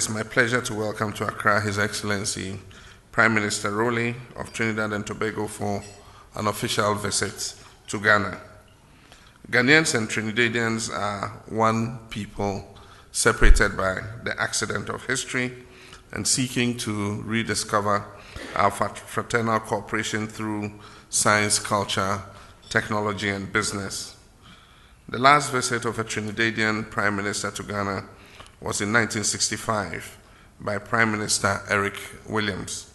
it's my pleasure to welcome to Accra His Excellency Prime Minister Rowley of Trinidad and Tobago for an official visit to Ghana. Ghanaians and Trinidadians are one people separated by the accident of history and seeking to rediscover our fraternal cooperation through science, culture, technology, and business. The last visit of a Trinidadian Prime Minister to Ghana was in 1965 by Prime Minister Eric Williams.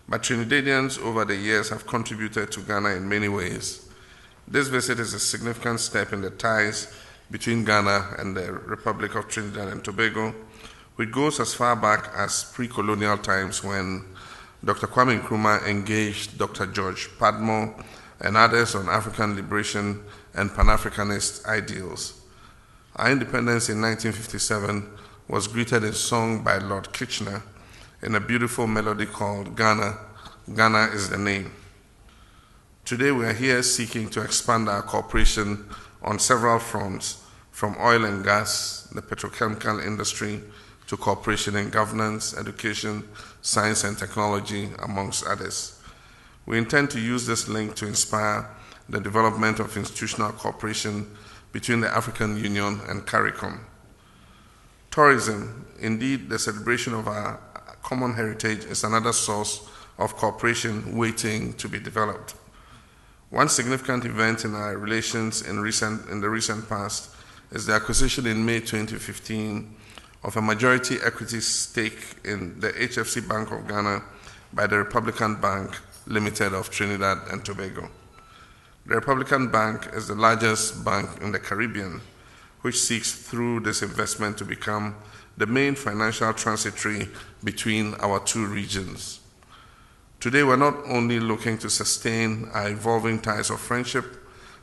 But Trinidadians over the years have contributed to Ghana in many ways. This visit is a significant step in the ties between Ghana and the Republic of Trinidad and Tobago, which goes as far back as pre-colonial times when Dr. Kwame Nkrumah engaged Dr. George Padmore and others on African liberation and Pan-Africanist ideals. Our independence in 1957 was greeted in song by Lord Kitchener in a beautiful melody called Ghana, Ghana is the Name. Today we are here seeking to expand our cooperation on several fronts, from oil and gas, the petrochemical industry, to cooperation in governance, education, science and technology, amongst others. We intend to use this link to inspire the development of institutional cooperation between the African Union and CARICOM. Tourism, indeed the celebration of our common heritage, is another source of cooperation waiting to be developed. One significant event in our relations in the recent past is the acquisition in May 2015 of a majority equity stake in the HFC Bank of Ghana by the Republican Bank Limited of Trinidad and Tobago. The Republican Bank is the largest bank in the Caribbean, which seeks through this investment to become the main financial transitory between our two regions. Today, we're not only looking to sustain our evolving ties of friendship,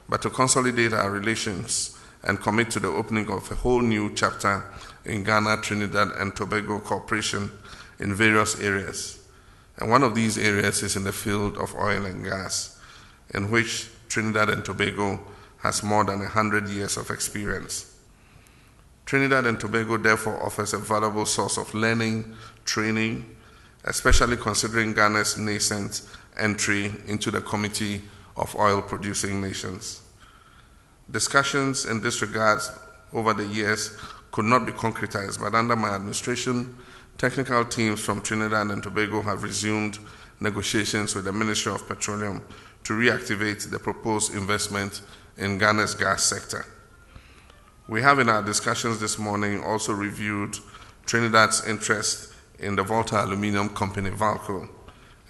but to consolidate our relations and commit to the opening of a whole new chapter in Ghana, Trinidad, and Tobago cooperation in various areas. And one of these areas is in the field of oil and gas, in which Trinidad and Tobago has more than 100 years of experience. Trinidad and Tobago therefore offers a valuable source of learning, training, especially considering Ghana's nascent entry into the Committee of Oil-Producing Nations. Discussions in this regard over the years could not be concretized, but under my administration, technical teams from Trinidad and Tobago have resumed negotiations with the Ministry of Petroleum to reactivate the proposed investment in Ghana's gas sector. We have in our discussions this morning also reviewed Trinidad's interest in the VALCO Aluminium company, VALCO,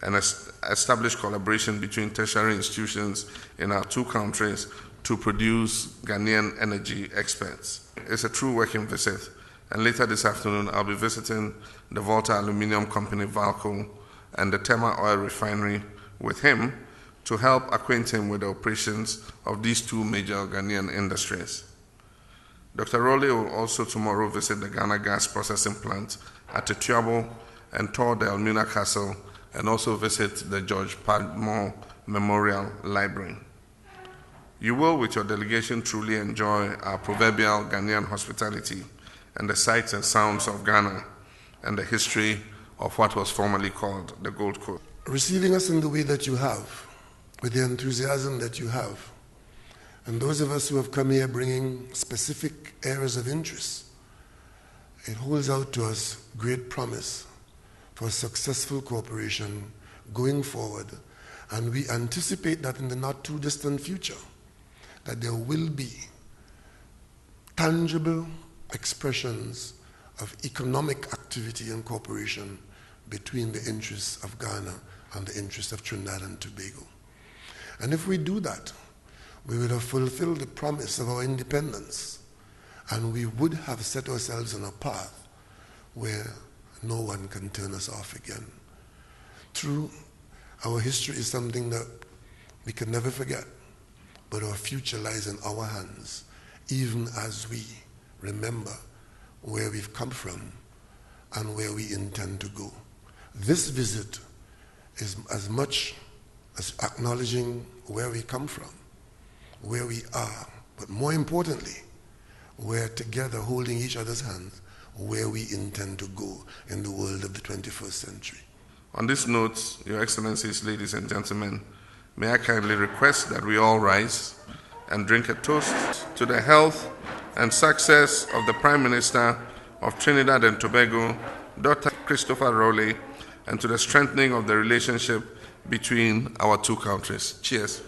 and established collaboration between tertiary institutions in our two countries to produce Ghanaian energy experts. It's a true working visit, and later this afternoon I'll be visiting the VALCO Aluminium company, VALCO, and the Tema Oil Refinery with him to help acquaint him with the operations of these two major Ghanaian industries. Dr. Rowley will also tomorrow visit the Ghana gas processing plant at Tetuabo and tour the Elmina Castle and also visit the George Padmore Memorial Library. You will, with your delegation, truly enjoy our proverbial Ghanaian hospitality and the sights and sounds of Ghana and the history of what was formerly called the Gold Coast. Receiving us in the way that you have, with the enthusiasm that you have, and those of us who have come here bringing specific areas of interest, it holds out to us great promise for successful cooperation going forward, and we anticipate that in the not too distant future, that there will be tangible expressions of economic activity and cooperation between the interests of Ghana and the interests of Trinidad and Tobago. And if we do that, we would have fulfilled the promise of our independence, and we would have set ourselves on a path where no one can turn us off again. True, our history is something that we can never forget, but our future lies in our hands, even as we remember where we've come from and where we intend to go. This visit is as much as acknowledging where we come from, where we are, but more importantly, we're together holding each other's hands, where we intend to go in the world of the 21st century. On this note, Your Excellencies, ladies and gentlemen, may I kindly request that we all rise and drink a toast to the health and success of the Prime Minister of Trinidad and Tobago, Dr. Christopher Rowley, and to the strengthening of the relationship between our two countries. Cheers.